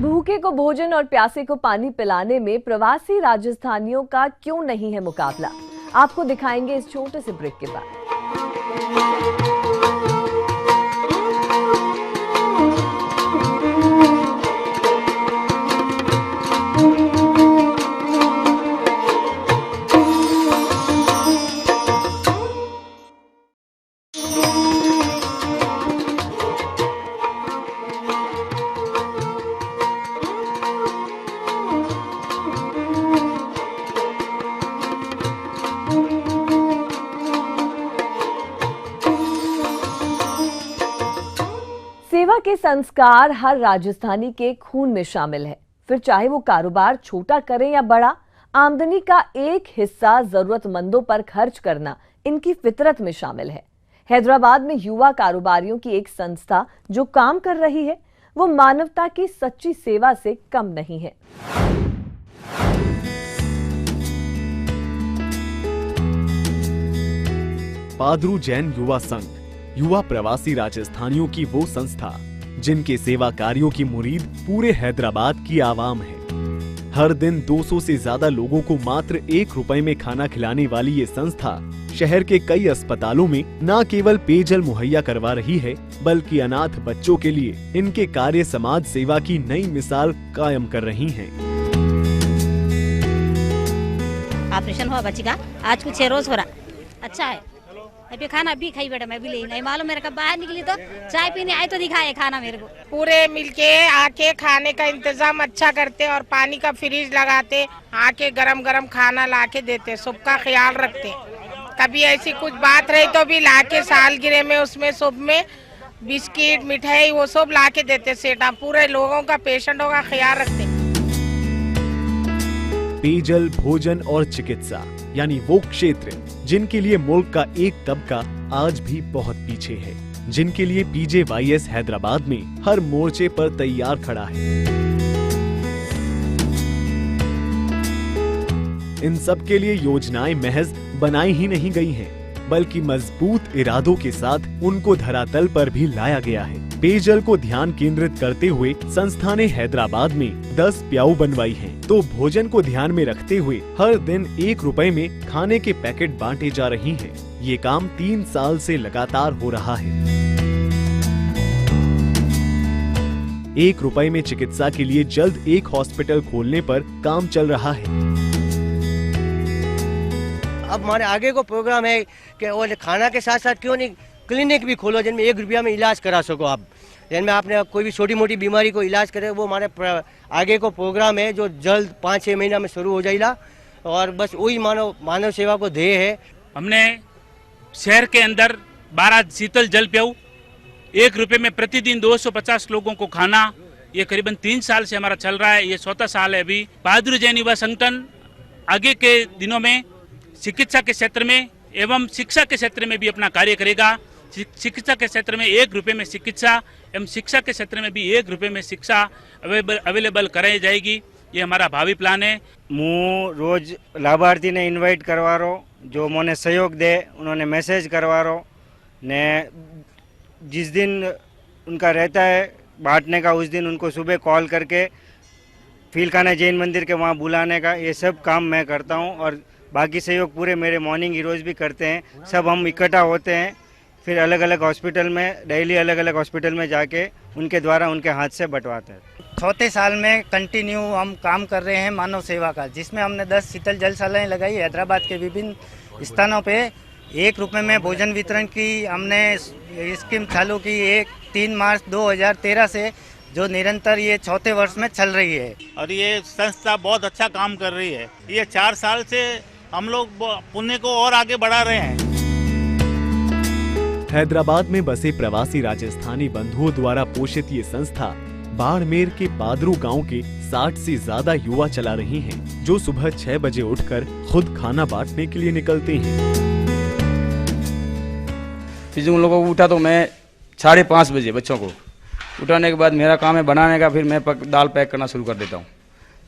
भूखे को भोजन और प्यासे को पानी पिलाने में प्रवासी राजस्थानियों का क्यों नहीं है मुकाबला, आपको दिखाएंगे इस छोटे से ब्रेक के बाद। सेवा के संस्कार हर राजस्थानी के खून में शामिल है। फिर चाहे वो कारोबार छोटा करें या बड़ा, आमदनी का एक हिस्सा जरूरतमंदों पर खर्च करना इनकी फितरत में शामिल है। हैदराबाद में युवा कारोबारियों की एक संस्था जो काम कर रही है, वो मानवता की सच्ची सेवा से कम नहीं है। पादरू जैन युवा संघ युवा प्रवासी राजस्थानियों की वो संस्था जिनके सेवा कार्यों की मुरीद पूरे हैदराबाद की आवाम है। हर दिन 200 से ज्यादा लोगों को मात्र 1 रुपए में खाना खिलाने वाली ये संस्था शहर के कई अस्पतालों में न केवल पेयजल मुहैया करवा रही है, बल्कि अनाथ बच्चों के लिए इनके कार्य समाज सेवा की नई मिसाल कायम कर रही हैं। ऑपरेशन हुआ बच्ची का, आज कुछ 6 रोज हो रहा, अच्छा है। अभी खाना भी खाई बेटा, मैं भी ले नहीं मालूम, मेरे का बाहर निकली तो चाय पीने आई तो दिखाए खाना मेरे को। पूरे मिलके आके खाने का इंतजाम अच्छा करते और पानी का फ्रिज लगाते, आके गरम गरम खाना लाके देते, सबका ख्याल रखते। कभी ऐसी कुछ बात रही तो भी लाके सालगिरह में उसमें सब में बिस्किट मिठाई वो सब लाके देते सेठा। पूरे लोगों का, पेशेंटों का ख्याल रखते। पेयजल, भोजन और चिकित्सा यानी वो क्षेत्र जिनके लिए मुल्क का एक तबका आज भी बहुत पीछे है, जिनके लिए PJYS हैदराबाद में हर मोर्चे पर तैयार खड़ा है। इन सब के लिए योजनाएं महज बनाई ही नहीं गई हैं, बल्कि मजबूत इरादों के साथ उनको धरातल पर भी लाया गया है। पेयजल को ध्यान केंद्रित करते हुए संस्था ने हैदराबाद में 10 प्याऊ बनवाई हैं, तो भोजन को ध्यान में रखते हुए हर दिन 1 रुपए में खाने के पैकेट बांटे जा रही हैं। ये काम 3 साल से लगातार हो रहा है। 1 रुपए में चिकित्सा के लिए जल्द एक हॉस्पिटल खोलने पर काम चल रहा है। अब हमारे आगे को प्रोग्राम है कि वो खाना के साथ साथ क्यों नहीं क्लिनिक भी खोलो जिनमें 1 रुपया में इलाज करा सको आप, जिनमें आपने कोई भी छोटी मोटी बीमारी को इलाज करे। वो हमारे आगे को प्रोग्राम है जो जल्द 5-6 महीना में शुरू हो जाएगा और बस वही मानव सेवा को ध्येय है। हमने शहर के अंदर 12 शीतल जल प्याऊ 1 रुपये में प्रतिदिन 250 लोगों को खाना, ये करीबन 3 साल से हमारा चल रहा है। ये 4था साल है अभी। पादरू जैन युवा संगठन आगे के दिनों में चिकित्सा के क्षेत्र में एवं शिक्षा के क्षेत्र में भी अपना कार्य करेगा। चिकित्सा के क्षेत्र में 1 रुपये में चिकित्सा एवं शिक्षा के क्षेत्र में भी 1 रुपये में शिक्षा अवेलेबल कराई जाएगी। ये हमारा भावी प्लान है। मैं रोज लाभार्थी ने इनवाइट करवा रहा हूँ, जो मैंने सहयोग दे उन्होंने मैसेज करवा रहा हूँ ने जिस दिन उनका रहता है बांटने का, उस दिन उनको सुबह कॉल करके फीलखाना जैन मंदिर के वहाँ बुलाने का, ये सब काम मैं करता हूँ। और बाकी सहयोग पूरे मेरे मॉर्निंग हीरोज भी करते हैं। सब हम इकट्ठा होते हैं, फिर अलग अलग हॉस्पिटल में डेली अलग अलग हॉस्पिटल में जाके उनके द्वारा उनके हाथ से बंटवाते हैं। 4थे साल में कंटिन्यू हम काम कर रहे हैं मानव सेवा का, जिसमें हमने 10 शीतल जलशालाएं लगाई हैदराबाद के विभिन्न स्थानों पे। 1 रुपये में भोजन वितरण की हमने स्कीम चालू की 3 मार्च 2013 से, जो निरंतर ये 4थे वर्ष में चल रही है। और ये संस्था बहुत अच्छा काम कर रही है। ये 4 साल से हम लोग पुण्य को और आगे बढ़ा रहे हैं। हैदराबाद में बसे प्रवासी राजस्थानी बंधुओं द्वारा पोषित ये संस्था बाड़मेर के पादरू गांव के 60 से ज्यादा युवा चला रही हैं, जो सुबह 6 बजे उठकर खुद खाना बांटने के लिए निकलते हैं। फिर उन लोगों को उठा तो मैं 5:30 बजे बच्चों को उठाने के बाद मेरा काम है बनाने का। फिर मैं दाल पैक करना शुरू कर देता हूँ।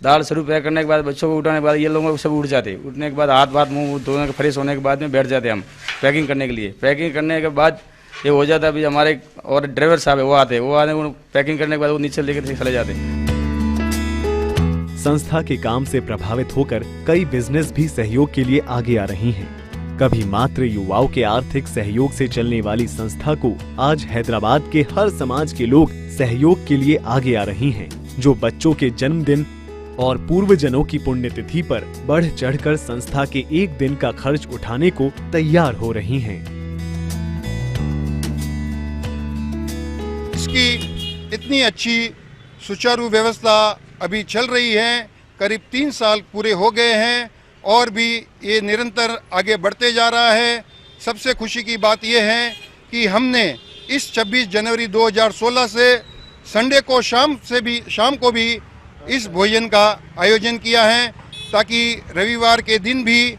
दाल शुरू पैक करने के बाद बच्चों को उठाने के बाद ये लोगों को सब उठ जाते। उठने के बाद हाथ मुंह धोने के फ्रेश होने के बाद में बैठ जाते हम पैकिंग करने के लिए। पैकिंग करने के बाद ये हो जाता है। अभी हमारे और ड्राइवर साहब है वो आते वो पैकिंग करने के बाद वो नीचे लेकर चले जाते। संस्था के काम से प्रभावित होकर कई बिजनेस भी सहयोग के लिए आगे आ रही हैं। कभी मात्र युवाओं के आर्थिक सहयोग से चलने वाली संस्था को आज हैदराबाद के हर समाज के लोग सहयोग के लिए आगे आ रही हैं, जो बच्चों के जन्मदिन और पूर्वजनों की पुण्यतिथि पर बढ़ चढ़कर संस्था के एक दिन का खर्च उठाने को तैयार हो रही हैं। इसकी इतनी अच्छी सुचारू व्यवस्था अभी चल रही है, करीब 3 साल पूरे हो गए हैं और भी ये निरंतर आगे बढ़ते जा रहा है। सबसे खुशी की बात यह है कि हमने इस 26 जनवरी 2016 से संडे को शाम को भी इस भोजन का आयोजन किया है, ताकि रविवार के दिन भी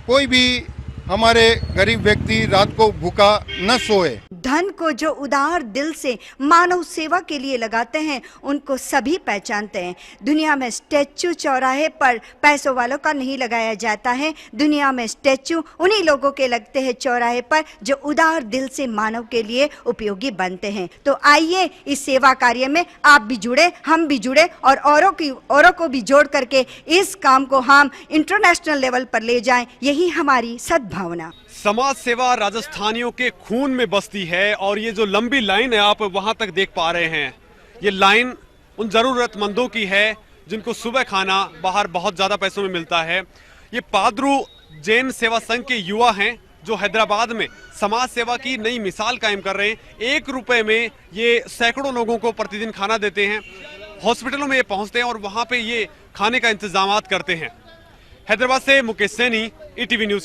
कोई भी हमारे गरीब व्यक्ति रात को भूखा न सोए। धन को जो उदार दिल से मानव सेवा के लिए लगाते हैं उनको सभी पहचानते हैं। दुनिया में स्टैचू चौराहे पर पैसों वालों का नहीं लगाया जाता है, दुनिया में स्टैचू उन्हीं लोगों के लगते हैं चौराहे पर जो उदार दिल से मानव के लिए उपयोगी बनते हैं। तो आइए इस सेवा कार्य में आप भी जुड़े, हम भी जुड़े और औरों को भी जोड़ करके इस काम को हम इंटरनेशनल लेवल पर ले जाएं, यही हमारी सद्भावना। समाज सेवा राजस्थानियों के खून में बसती है और ये जो लंबी लाइन है आप वहां तक देख पा रहे हैं, ये लाइन उन जरूरतमंदों की है जिनको सुबह खाना बाहर बहुत ज्यादा पैसों में मिलता है। ये पादरू जैन सेवा संघ के युवा हैं जो हैदराबाद में समाज सेवा की नई मिसाल कायम कर रहे हैं। 1 रुपए में ये सैकड़ों लोगों को प्रतिदिन खाना देते हैं, हॉस्पिटलों में ये पहुंचते हैं और वहां पे ये खाने का इंतजाम करते हैं। हैदराबाद से मुकेश सैनी, ETV न्यूज।